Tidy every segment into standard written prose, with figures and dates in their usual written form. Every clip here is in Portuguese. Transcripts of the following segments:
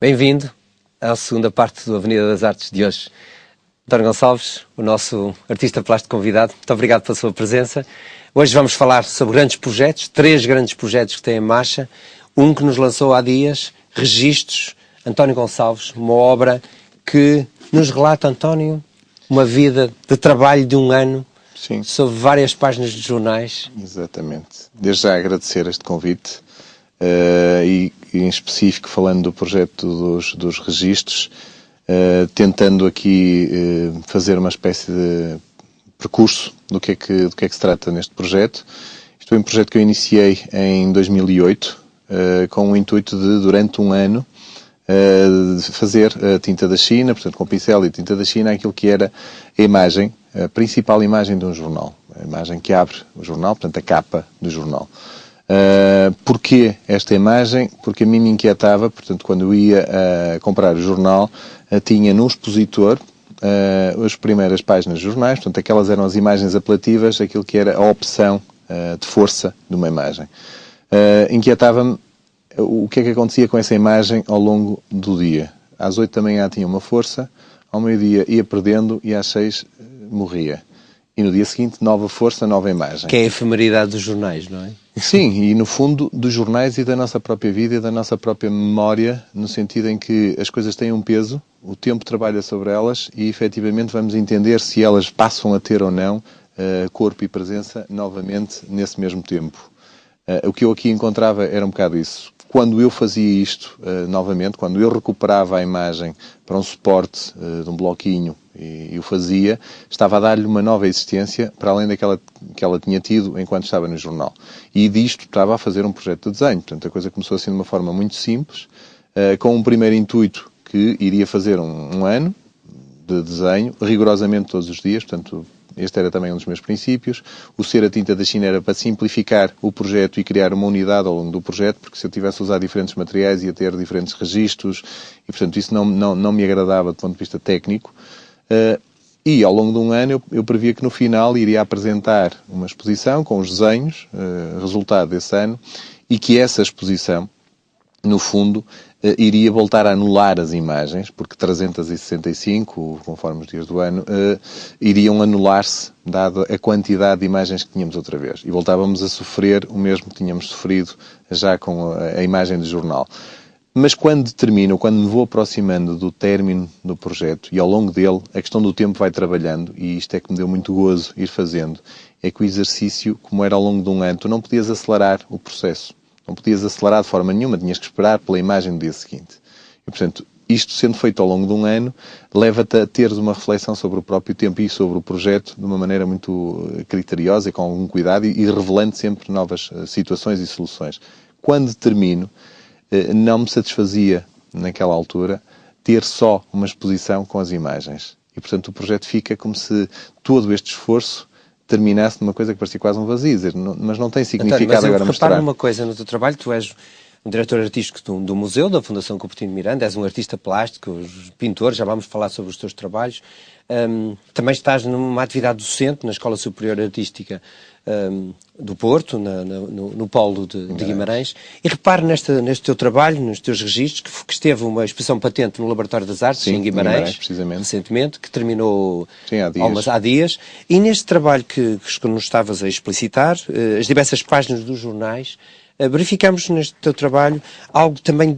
Bem-vindo à segunda parte do Avenida das Artes de hoje. António Gonçalves, o nosso artista plástico convidado, muito obrigado pela sua presença. Hoje vamos falar sobre grandes projetos, 3 grandes projetos que têm em marcha. Um que nos lançou há dias, Registros, António Gonçalves, uma obra que nos relata, António, uma vida de trabalho de um ano. Sim. Sobre várias páginas de jornais. Exatamente. Desde já agradecer este convite e em específico falando do projeto dos registros, tentando aqui fazer uma espécie de percurso do que é que se trata neste projeto. Isto é um projeto que eu iniciei em 2008 com o intuito de, durante um ano, fazer a tinta da China, portanto com pincel e tinta da China, aquilo que era a imagem, a principal imagem de um jornal. A imagem que abre o jornal, portanto a capa do jornal. Porquê esta imagem? Porque a mim me inquietava, portanto quando eu ia comprar o jornal, tinha num expositor as primeiras páginas dos jornais, portanto aquelas eram as imagens apelativas, aquilo que era a opção de força de uma imagem. Inquietava-me o que é que acontecia com essa imagem ao longo do dia. Às 8 da manhã tinha uma força, ao meio-dia ia perdendo e às 6 morria. E no dia seguinte, nova força, nova imagem. Que é a efemeridade dos jornais, não é? Sim, e no fundo dos jornais e da nossa própria vida e da nossa própria memória, no sentido em que as coisas têm um peso, o tempo trabalha sobre elas e efetivamente vamos entender se elas passam a ter ou não corpo e presença novamente nesse mesmo tempo. O que eu aqui encontrava era um bocado isso. Quando eu fazia isto novamente, quando eu recuperava a imagem para um suporte de um bloquinho e o fazia, estava a dar-lhe uma nova existência para além daquela que ela tinha tido enquanto estava no jornal. E disto estava a fazer um projeto de desenho. Portanto, a coisa começou assim de uma forma muito simples, com um primeiro intuito que iria fazer um ano de desenho, rigorosamente todos os dias, portanto este era também um dos meus princípios. O ser a tinta da China era para simplificar o projeto e criar uma unidade ao longo do projeto, porque se eu tivesse a usar diferentes materiais ia ter diferentes registros e, portanto, isso não me agradava do ponto de vista técnico. E ao longo de um ano eu previa que no final iria apresentar uma exposição com os desenhos, resultado desse ano, e que essa exposição, no fundo, iria voltar a anular as imagens, porque 365, conforme os dias do ano, iriam anular-se, dado a quantidade de imagens que tínhamos outra vez. E voltávamos a sofrer o mesmo que tínhamos sofrido já com a imagem do jornal. Mas quando termino, quando me vou aproximando do término do projeto, e ao longo dele, a questão do tempo vai trabalhando, e isto é que me deu muito gozo ir fazendo, é que o exercício, como era ao longo de um ano, tu não podias acelerar o processo. Não podias acelerar de forma nenhuma, tinhas que esperar pela imagem do dia seguinte. E, portanto, isto sendo feito ao longo de um ano, leva-te a teres uma reflexão sobre o próprio tempo e sobre o projeto de uma maneira muito criteriosa e com algum cuidado e revelando sempre novas situações e soluções. Quando termino, não me satisfazia, naquela altura, ter só uma exposição com as imagens. E, portanto, o projeto fica como se todo este esforço terminasse numa coisa que parecia quase um vazio, dizer, mas não tem significado agora mostrar. Repara numa coisa no teu trabalho, tu és um diretor artístico do museu, da Fundação Coutinho de Miranda, és um artista plástico, pintor, já vamos falar sobre os teus trabalhos. Também estás numa atividade docente na Escola Superior Artística do Porto, no Polo de Guimarães. E repare neste teu trabalho, nos teus registros, que esteve uma exposição patente no Laboratório das Artes, em Guimarães, precisamente, recentemente, que terminou há dias. E neste trabalho que nos estavas a explicitar, as diversas páginas dos jornais, verificamos neste teu trabalho algo também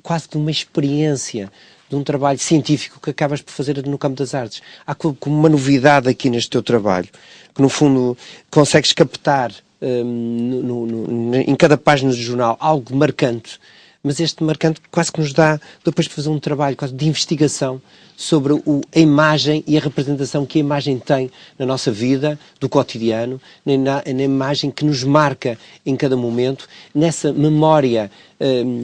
quase de uma experiência, de um trabalho científico que acabas por fazer no campo das artes. Há como uma novidade aqui neste teu trabalho, que no fundo consegues captar em cada página do jornal algo marcante, mas este marcante quase que nos dá depois de fazer um trabalho quase de investigação sobre a imagem e a representação que a imagem tem na nossa vida, do cotidiano, na imagem que nos marca em cada momento, nessa memória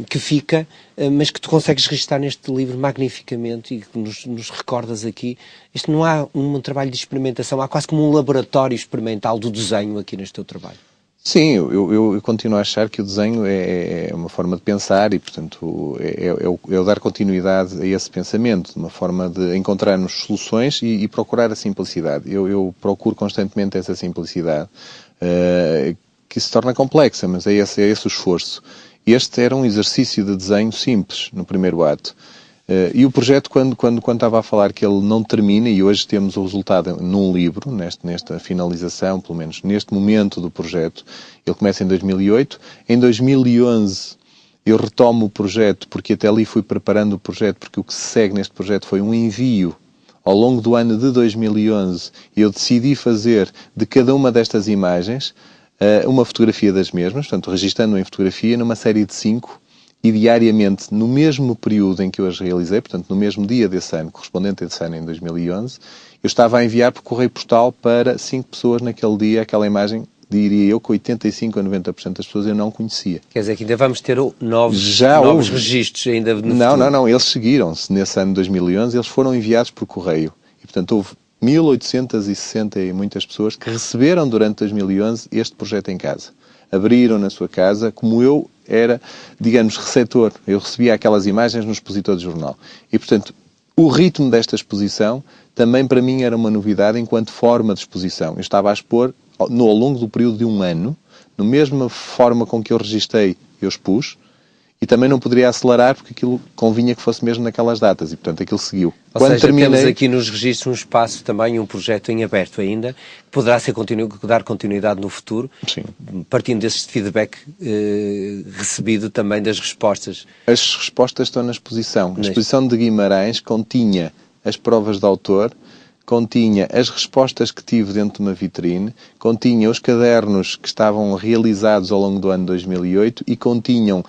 que fica, mas que tu consegues registrar neste livro magnificamente e que nos recordas aqui. Isto não há um trabalho de experimentação, há quase como um laboratório experimental do desenho aqui neste teu trabalho. Sim, eu continuo a achar que o desenho é uma forma de pensar e, portanto, é o dar continuidade a esse pensamento, uma forma de encontrarmos soluções e procurar a simplicidade. Eu procuro constantemente essa simplicidade, que se torna complexa, mas é esse o esforço. Este era um exercício de desenho simples, no primeiro ato. E o projeto, quando estava a falar que ele não termina, e hoje temos o resultado num livro, nesta finalização, pelo menos neste momento do projeto, ele começa em 2008. Em 2011 eu retomo o projeto, porque até ali fui preparando o projeto, porque o que se segue neste projeto foi um envio. Ao longo do ano de 2011, eu decidi fazer de cada uma destas imagens uma fotografia das mesmas, portanto, registando em fotografia numa série de 5, e diariamente, no mesmo período em que eu as realizei, portanto, no mesmo dia desse ano, correspondente a esse ano, em 2011, eu estava a enviar por correio postal para 5 pessoas naquele dia, aquela imagem, diria eu, que 85% a 90% das pessoas eu não conhecia. Quer dizer que ainda vamos ter novos registros ainda no futuro? Não, eles seguiram-se. Nesse ano de 2011, eles foram enviados por correio. E, portanto, houve 1860 e muitas pessoas que receberam durante 2011 este projeto em casa. Abriram na sua casa, como eu era, digamos, receptor. Eu recebia aquelas imagens no expositor de jornal. E, portanto, o ritmo desta exposição também para mim era uma novidade enquanto forma de exposição. Eu estava a expor ao longo do período de um ano, na mesma forma com que eu registrei, eu expus, e também não poderia acelerar porque aquilo convinha que fosse mesmo naquelas datas e, portanto, aquilo seguiu. Ou seja, temos aqui nos registros um espaço também, um projeto em aberto ainda, que poderá dar continuidade no futuro, sim, partindo desse feedback recebido também das respostas. As respostas estão na exposição. A exposição de Guimarães continha as provas de autor, continha as respostas que tive dentro de uma vitrine, continha os cadernos que estavam realizados ao longo do ano 2008 e continham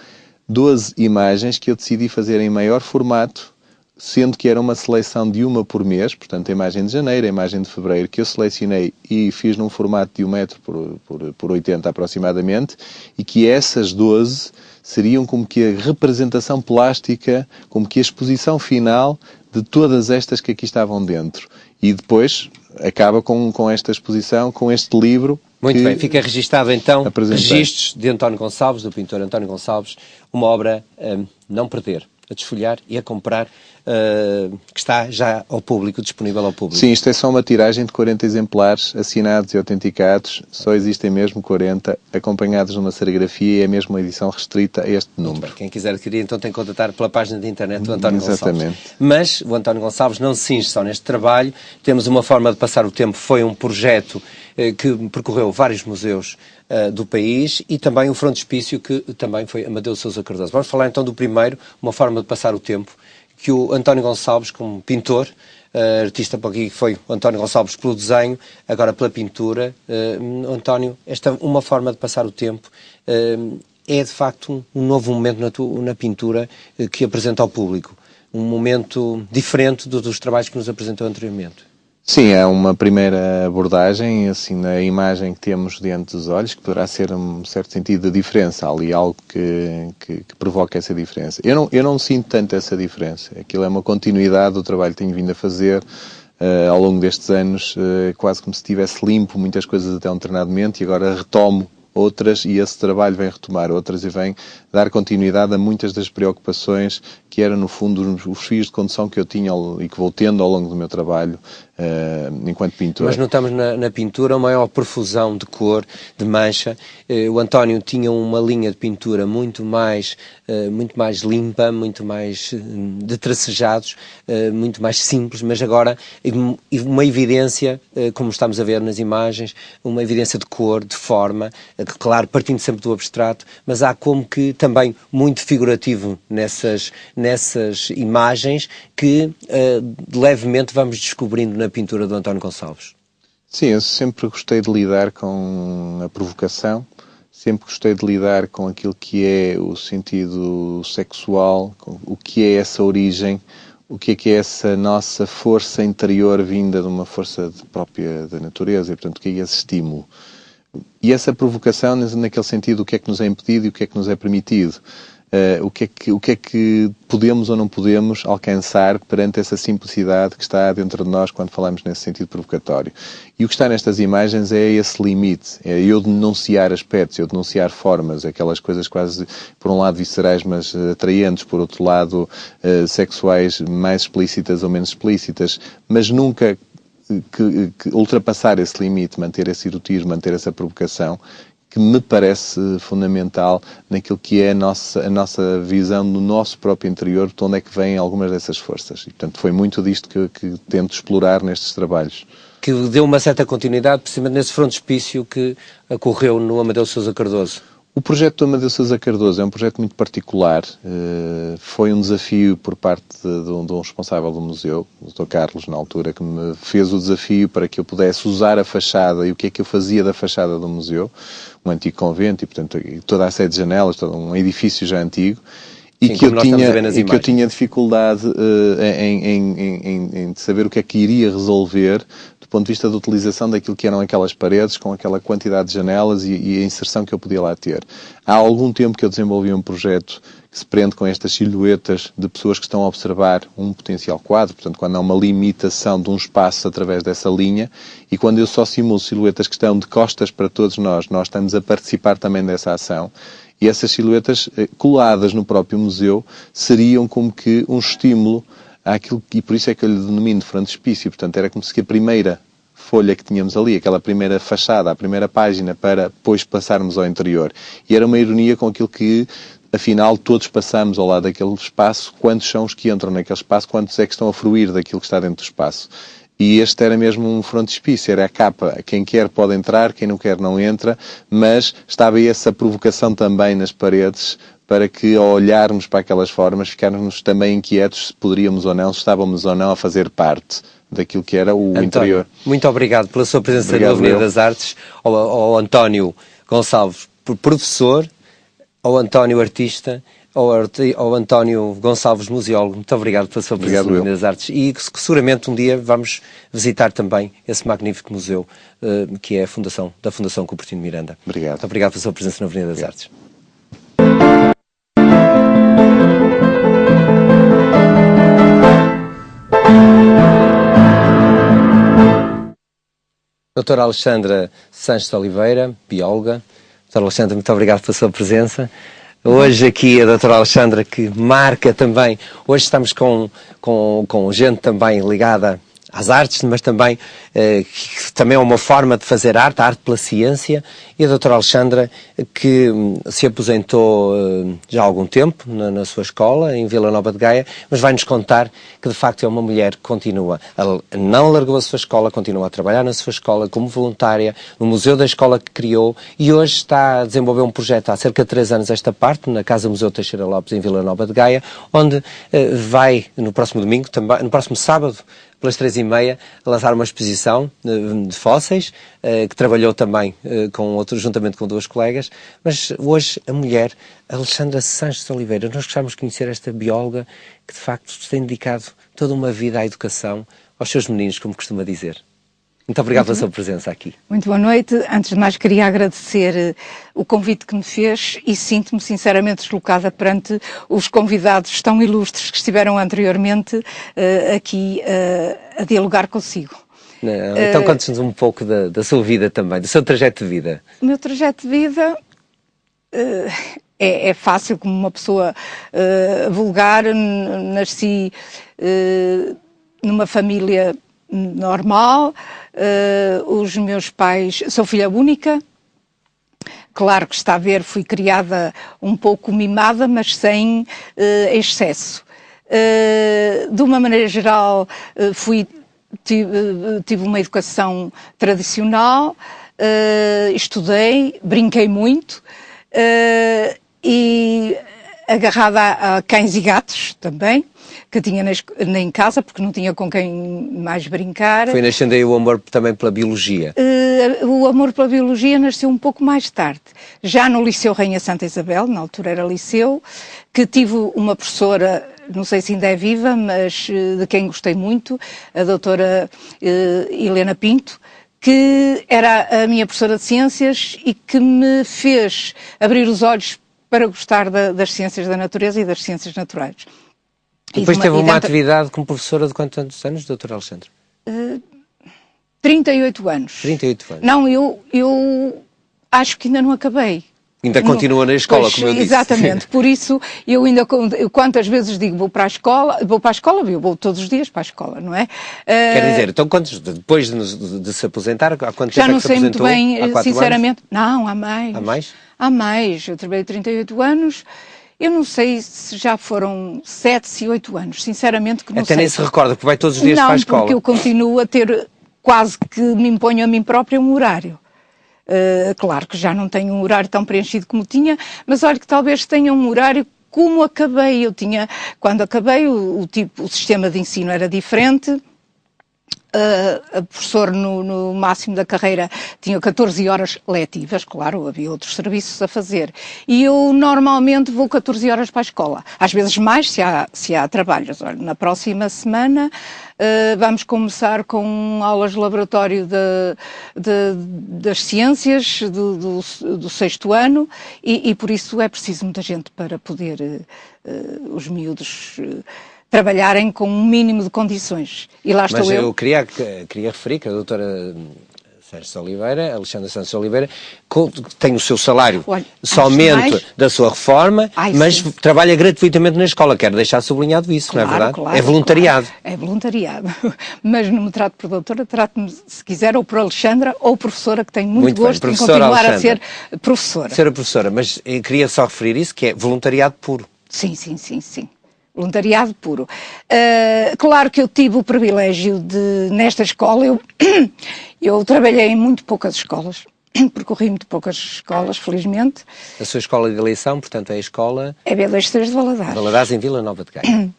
12 imagens que eu decidi fazer em maior formato, sendo que era uma seleção de uma por mês, portanto a imagem de janeiro, a imagem de fevereiro, que eu selecionei e fiz num formato de 1 metro por 80 aproximadamente, e que essas 12 seriam como que a representação plástica, como que a exposição final de todas estas que aqui estavam dentro. E depois acaba com esta exposição, com este livro. Muito bem, fica registado então, registros de António Gonçalves, do pintor António Gonçalves, uma obra não perder, a desfolhar e a comprar, que está já ao público, disponível ao público. Sim, isto é só uma tiragem de 40 exemplares, assinados e autenticados, só existem mesmo 40, acompanhados de uma serigrafia, e é mesmo uma edição restrita a este número. Quem quiser adquirir, então tem que contatar pela página de internet do António Exatamente. Gonçalves. Mas o António Gonçalves não se cinge só neste trabalho, temos uma forma de passar o tempo, foi um projeto que percorreu vários museus do país, e também o frontispício que também foi Amadeu de Sousa Cardoso. Vamos falar então do primeiro, uma forma de passar o tempo, que o António Gonçalves, como pintor, artista para aqui foi o António Gonçalves pelo desenho, agora pela pintura. António, esta uma forma de passar o tempo é de facto um novo momento na pintura que apresenta ao público, um momento diferente dos trabalhos que nos apresentou anteriormente. Sim, é uma primeira abordagem, assim, na imagem que temos diante dos olhos, que poderá ser um certo sentido de diferença. Há ali algo que provoca essa diferença. Eu não sinto tanto essa diferença. Aquilo é uma continuidade do trabalho que tenho vindo a fazer ao longo destes anos, quase como se tivesse limpo muitas coisas até um determinado momento, e agora retomo outras, e esse trabalho vem retomar outras e vem dar continuidade a muitas das preocupações que eram, no fundo, os fios de condução que eu tinha e que vou tendo ao longo do meu trabalho enquanto pintor. Mas notamos na pintura uma maior perfusão de cor, de mancha. O António tinha uma linha de pintura muito mais limpa, muito mais de tracejados, muito mais simples, mas agora uma evidência, como estamos a ver nas imagens, uma evidência de cor, de forma, claro, partindo sempre do abstrato, mas há como que também muito figurativo nessas imagens que levemente vamos descobrindo na pintura do António Gonçalves. Sim, eu sempre gostei de lidar com a provocação, sempre gostei de lidar com aquilo que é o sentido sexual, com o que é essa origem, o que é essa nossa força interior vinda de uma força própria da natureza, e portanto o que é esse estímulo. E essa provocação, naquele sentido, o que é que nos é impedido e o que é que nos é permitido. O que é que podemos ou não podemos alcançar perante essa simplicidade que está dentro de nós quando falamos nesse sentido provocatório. E o que está nestas imagens é esse limite, é eu denunciar aspectos, eu denunciar formas, aquelas coisas quase, por um lado, viscerais, mas atraentes, por outro lado, sexuais mais explícitas ou menos explícitas, mas nunca que ultrapassar esse limite, manter esse erotismo, manter essa provocação, que me parece fundamental naquilo que é a nossa visão do nosso próprio interior, de onde é que vêm algumas dessas forças. E, portanto, foi muito disto que tento explorar nestes trabalhos. Que deu uma certa continuidade, precisamente nesse frontispício que ocorreu no Amadeu Sousa Cardoso. O projeto do Amadeu Sousa Cardoso é um projeto muito particular. Foi um desafio por parte de um responsável do museu, o Dr. Carlos, na altura, que me fez o desafio para que eu pudesse usar a fachada e o que é que eu fazia da fachada do museu, um antigo convento e, portanto, toda a série de janelas, um edifício já antigo, e que eu tinha dificuldade em saber o que é que iria resolver do ponto de vista da utilização daquilo que eram aquelas paredes, com aquela quantidade de janelas e a inserção que eu podia lá ter. Há algum tempo que eu desenvolvi um projeto que se prende com estas silhuetas de pessoas que estão a observar um potencial quadro, portanto, quando há uma limitação de um espaço através dessa linha, e quando eu só simulo silhuetas que estão de costas para todos nós estamos a participar também dessa ação. E essas silhuetas coladas no próprio museu seriam como que um estímulo àquilo, e por isso é que eu lhe denomino de frontispício. Portanto, era como se a primeira folha que tínhamos ali, aquela primeira fachada, a primeira página, para depois passarmos ao interior. E era uma ironia com aquilo que, afinal, todos passamos ao lado daquele espaço. Quantos são os que entram naquele espaço? Quantos é que estão a fruir daquilo que está dentro do espaço? E este era mesmo um frontispício, era a capa. Quem quer pode entrar, quem não quer não entra, mas estava aí essa provocação também nas paredes para que, ao olharmos para aquelas formas, ficáramos também inquietos se poderíamos ou não, se estávamos ou não a fazer parte daquilo que era o interior. Muito obrigado pela sua presença na Avenida das Artes, ao António Gonçalves, professor, ao António artista, ao António Gonçalves, museólogo. Muito obrigado pela sua presença na Avenida das Artes e que seguramente um dia vamos visitar também esse magnífico museu que é da Fundação Cupertino Miranda. Obrigado. Muito obrigado pela sua presença na Avenida das Artes. Doutora Alexandra Sanches de Oliveira, bióloga. Doutora Alexandra, muito obrigado pela sua presença. Hoje aqui a doutora Alexandra que marca também, hoje estamos com gente também ligada às artes, mas também que também é uma forma de fazer arte, a arte pela ciência, e a doutora Alexandra que se aposentou já há algum tempo na sua escola, em Vila Nova de Gaia, mas vai-nos contar que de facto é uma mulher que continua, não largou a sua escola, continua a trabalhar na sua escola como voluntária, no museu da escola que criou, e hoje está a desenvolver um projeto há cerca de 3 anos esta parte, na Casa Museu Teixeira Lopes, em Vila Nova de Gaia, onde vai no próximo domingo, também, no próximo sábado, pelas 3h30, a lançar uma exposição de fósseis, que trabalhou também juntamente com 2 colegas, mas hoje a mulher, Alexandra Sanches de Oliveira, nós gostávamos de conhecer esta bióloga que de facto tem dedicado toda uma vida à educação, aos seus meninos, como costuma dizer. Muito obrigado pela sua presença aqui. Muito boa noite. Antes de mais, queria agradecer o convite que me fez e sinto-me sinceramente deslocada perante os convidados tão ilustres que estiveram anteriormente aqui a dialogar consigo. Então conte-nos um pouco da sua vida também, do seu trajeto de vida. O meu trajeto de vida é fácil, como uma pessoa vulgar. Nasci numa família normal, os meus pais, sou filha única, claro que está a ver, fui criada um pouco mimada, mas sem excesso. De uma maneira geral, tive uma educação tradicional, estudei, brinquei muito, e agarrada a cães e gatos também, que tinha em casa, porque não tinha com quem mais brincar. Foi nascendo aí o amor também pela biologia? O amor pela biologia nasceu um pouco mais tarde. Já no Liceu Rainha Santa Isabel, na altura era liceu, que tive uma professora, não sei se ainda é viva, mas de quem gostei muito, a doutora Helena Pinto, que era a minha professora de ciências e que me fez abrir os olhos para gostar das ciências da natureza e das ciências naturais. Depois teve uma atividade como professora de quantos anos, doutora Alexandra? 38 anos. 38 anos. Não, eu acho que ainda não acabei. Ainda continua na escola, pois, como eu disse. Exatamente, por isso eu ainda, quantas vezes digo vou para a escola, eu vou todos os dias para a escola, não é? Quer dizer, então depois de se aposentar, há quanto tempo já não é que se sei muito aposentou? bem, sinceramente. Não, há mais. Há mais? Há mais, eu trabalhei 38 anos. Eu não sei se já foram 7, se 8 anos, sinceramente que não sei. Até nem se recorda, porque vai todos os dias para a escola. Não, porque eu continuo a ter, quase que me imponho a mim própria um horário. Claro que já não tenho um horário tão preenchido como tinha, mas olha que talvez tenha um horário como acabei. Quando acabei, o sistema de ensino era diferente. A professora no máximo da carreira tinha 14 horas letivas, claro, havia outros serviços a fazer. E eu normalmente vou 14 horas para a escola. Às vezes mais, se há trabalhos. Olha, na próxima semana vamos começar com aulas de laboratório das ciências do 6º ano e por isso é preciso muita gente para poder os miúdos trabalharem com um mínimo de condições. E lá estou eu. Mas eu queria referir que a doutora Alexandra Santos Oliveira tem o seu salário somente da sua reforma, mas sim, trabalha gratuitamente na escola. Quero deixar sublinhado isso, claro, não é verdade? Claro, é voluntariado. Claro. É voluntariado. Mas não me trato por doutora, trato-me, se quiser, ou por Alexandra ou professora, que tenho muito gosto em continuar a ser professora. Senhora professora, mas eu queria só referir isso, que é voluntariado puro. Sim. Voluntariado puro. Claro que eu tive o privilégio de, nesta escola, eu trabalhei em muito poucas escolas, percorri muito poucas escolas, felizmente. A sua escola de eleição, portanto, é a escola... É B23 de Valadares. Valadares, em Vila Nova de Gaia.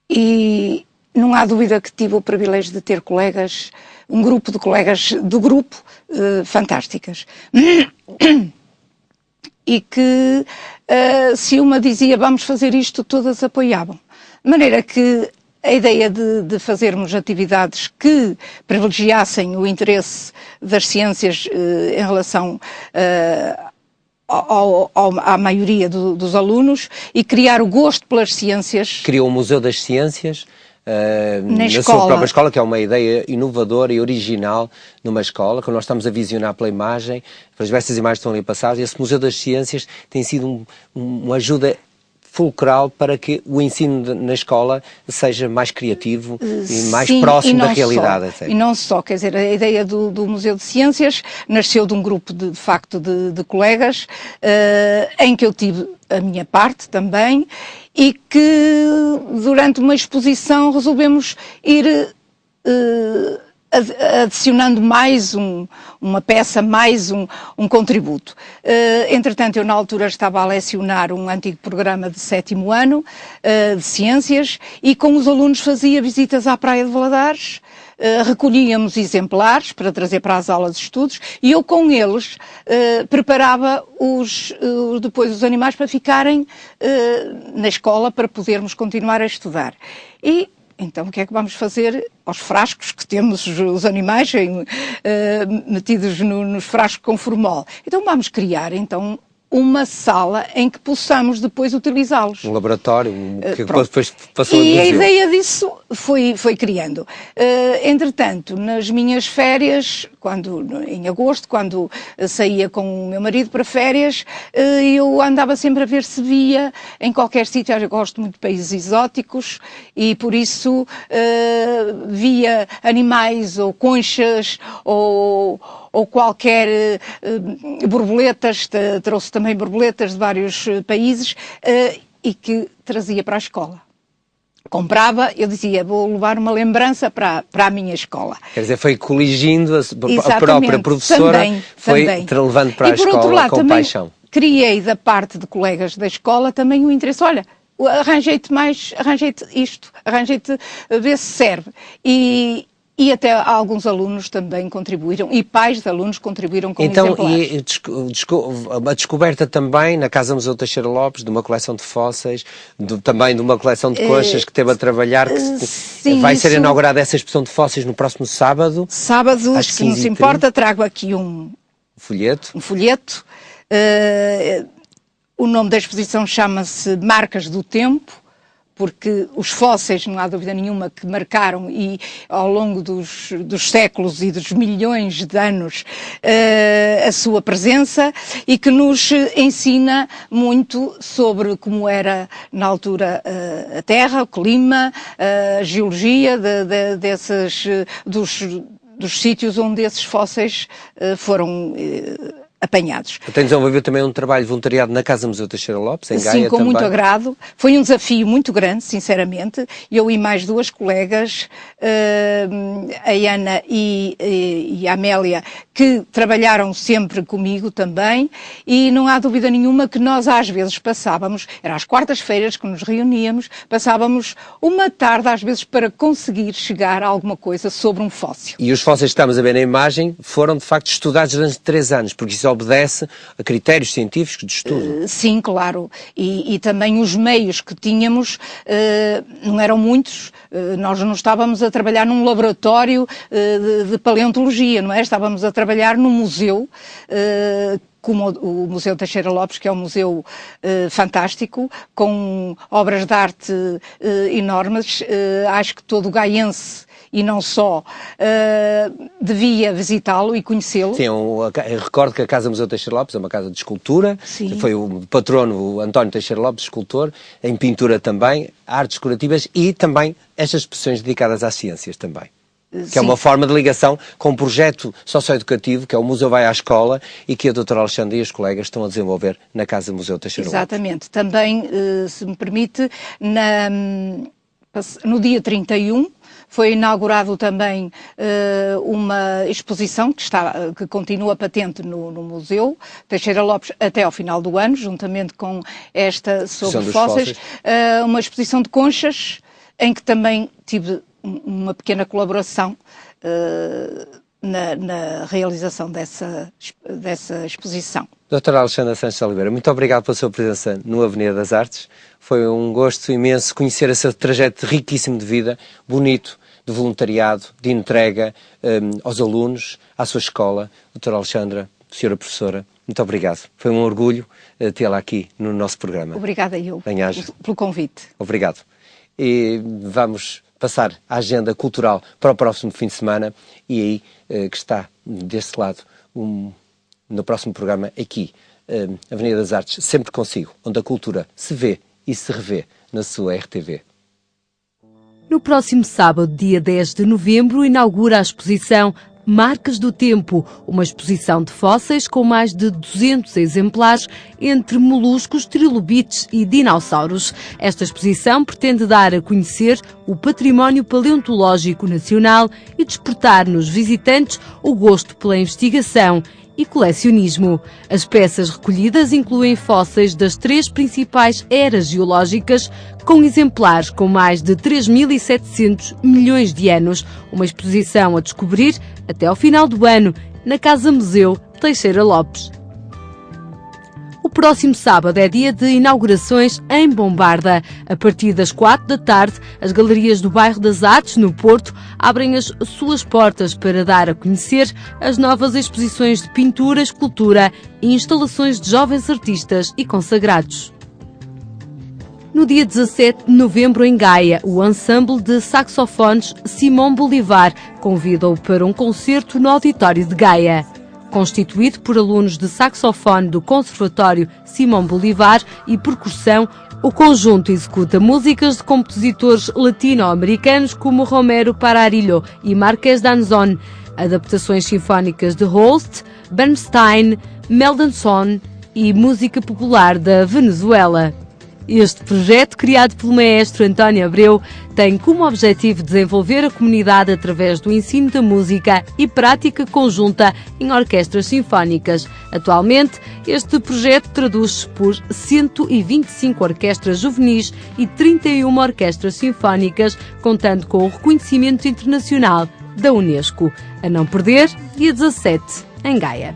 E não há dúvida que tive o privilégio de ter colegas, um grupo de colegas do grupo, fantásticas. E que se uma dizia vamos fazer isto, todas apoiavam. De maneira que a ideia de fazermos atividades que privilegiassem o interesse das ciências em relação à maioria dos alunos e criar o gosto pelas ciências. Criou o Museu das Ciências na sua própria escola, que é uma ideia inovadora e original numa escola, que nós estamos a visionar pela imagem, as diversas imagens estão ali passadas, e esse Museu das Ciências tem sido uma ajuda fulcral para que o ensino na escola seja mais criativo e mais próximo da realidade. Etc. E não só, quer dizer, a ideia do Museu de Ciências nasceu de um grupo de facto de colegas em que eu tive a minha parte também e que durante uma exposição resolvemos ir adicionando mais uma peça, mais um contributo. Entretanto, eu na altura estava a lecionar um antigo programa de 7º ano de Ciências e com os alunos fazia visitas à Praia de Valadares, recolhíamos exemplares para trazer para as aulas de estudos e eu com eles preparava depois os animais para ficarem na escola para podermos continuar a estudar. E então, o que é que vamos fazer aos frascos que temos os animais metidos nos frascos com formol? Então, vamos criar, uma sala em que possamos depois utilizá-los. Um laboratório, que depois passou a museu. E a ideia disso foi criando. Entretanto, nas minhas férias, em agosto, quando saía com o meu marido para férias, eu andava sempre a ver se via em qualquer sítio, eu gosto muito de países exóticos, e por isso via animais ou conchas ou qualquer borboletas, trouxe também borboletas de vários países e que trazia para a escola. Comprava, eu dizia, vou levar uma lembrança para a minha escola. Quer dizer, foi coligindo a própria professora, foi levando para a escola por outro lado, com paixão. Criei da parte de colegas da escola também o interesse, olha, arranjei-te isto, arranjei-te, vê se serve. E até alguns alunos também contribuíram, e pais de alunos contribuíram com exemplares. Então, a descoberta também, na Casa Museu Teixeira Lopes, de uma coleção de fósseis, também de uma coleção de conchas que teve a trabalhar, vai ser inaugurada essa exposição de fósseis no próximo sábado. Sábado, se não se importa, trago aqui um folheto. O nome da exposição chama-se Marcas do Tempo, porque os fósseis, não há dúvida nenhuma, que marcaram e ao longo dos séculos e dos milhões de anos a sua presença, e que nos ensina muito sobre como era na altura a Terra, o clima, a geologia dos sítios onde esses fósseis foram apanhados. Tem desenvolvido também um trabalho voluntariado na Casa Museu Teixeira Lopes, em Gaia também. Sim, com muito agrado. Foi um desafio muito grande, sinceramente. Eu e mais duas colegas, a Ana e a Amélia, que trabalharam sempre comigo também, e não há dúvida nenhuma que nós às vezes passávamos, era às quartas-feiras que nos reuníamos, passávamos uma tarde às vezes para conseguir chegar a alguma coisa sobre um fóssil. E os fósseis que estamos a ver na imagem foram de facto estudados durante 3 anos, porque isso obedece a critérios científicos de estudo. Sim, claro. E também os meios que tínhamos não eram muitos. Nós não estávamos a trabalhar num laboratório de paleontologia, não é? Estávamos a trabalhar num museu, como o Museu Teixeira Lopes, que é um museu fantástico, com obras de arte enormes. Acho que todo o gaiense, e não só, devia visitá-lo e conhecê-lo. Sim, eu recordo que a Casa Museu Teixeira Lopes é uma casa de escultura. Sim. Foi o patrono, o António Teixeira Lopes, escultor, em pintura também, artes decorativas e também estas exposições dedicadas às ciências também. Que é uma forma de ligação com um projeto socioeducativo, que é o Museu Vai à Escola, e que a doutora Alexandra e os colegas estão a desenvolver na Casa Museu Teixeira Lopes. Exatamente. Também, se me permite, no dia 31, foi inaugurado também uma exposição que continua patente no Museu Teixeira Lopes até ao final do ano, juntamente com esta sobre fósseis. Uma exposição de conchas, em que também tive uma pequena colaboração na realização dessa exposição. Doutora Alexandra Sanches Oliveira, muito obrigado pela sua presença no Avenida das Artes. Foi um gosto imenso conhecer esse trajeto riquíssimo de vida, bonito, de voluntariado, de entrega aos alunos, à sua escola. Doutora Alexandra, senhora professora, muito obrigado. Foi um orgulho tê-la aqui no nosso programa. Obrigada eu pelo convite. Obrigado. E vamos passar a agenda cultural para o próximo fim de semana, e aí que está desse lado, no próximo programa aqui, Avenida das Artes, sempre consigo, onde a cultura se vê e se revê na sua RTV. No próximo sábado, dia 10 de novembro, inaugura a exposição Marcas do Tempo, uma exposição de fósseis com mais de 200 exemplares entre moluscos, trilobites e dinossauros. Esta exposição pretende dar a conhecer o património paleontológico nacional e despertar nos visitantes o gosto pela investigação e colecionismo. As peças recolhidas incluem fósseis das 3 principais eras geológicas, com exemplares com mais de 3.700 milhões de anos. Uma exposição a descobrir até ao final do ano na Casa Museu Teixeira Lopes. O próximo sábado é dia de inaugurações em Bombarda. A partir das 4 da tarde, as galerias do Bairro das Artes, no Porto, abrem as suas portas para dar a conhecer as novas exposições de pintura, escultura e instalações de jovens artistas e consagrados. No dia 17 de novembro, em Gaia, o ensemble de saxofones Simão Bolivar convida-o para um concerto no auditório de Gaia. Constituído por alunos de saxofone do Conservatório Simão Bolivar e percussão, o conjunto executa músicas de compositores latino-americanos como Romero Pararillo e Marqués d'Anzón, adaptações sinfónicas de Holst, Bernstein, Mendelssohn e música popular da Venezuela. Este projeto, criado pelo maestro António Abreu, tem como objetivo desenvolver a comunidade através do ensino da música e prática conjunta em orquestras sinfónicas. Atualmente, este projeto traduz-se por 125 orquestras juvenis e 31 orquestras sinfónicas, contando com o reconhecimento internacional da Unesco. A não perder, dia 17, em Gaia.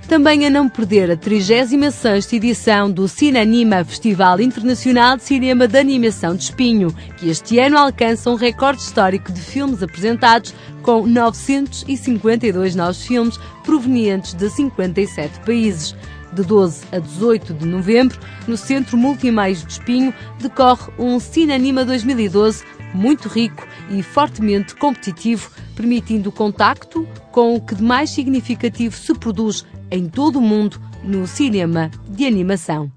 Também a não perder a 36ª edição do Cineanima, Festival Internacional de Cinema de Animação de Espinho, que este ano alcança um recorde histórico de filmes apresentados, com 952 novos filmes provenientes de 57 países. De 12 a 18 de novembro, no Centro Multimeios de Espinho, decorre um Cineanima 2012 muito rico e fortemente competitivo, permitindo o contacto com o que de mais significativo se produz em todo o mundo no cinema de animação.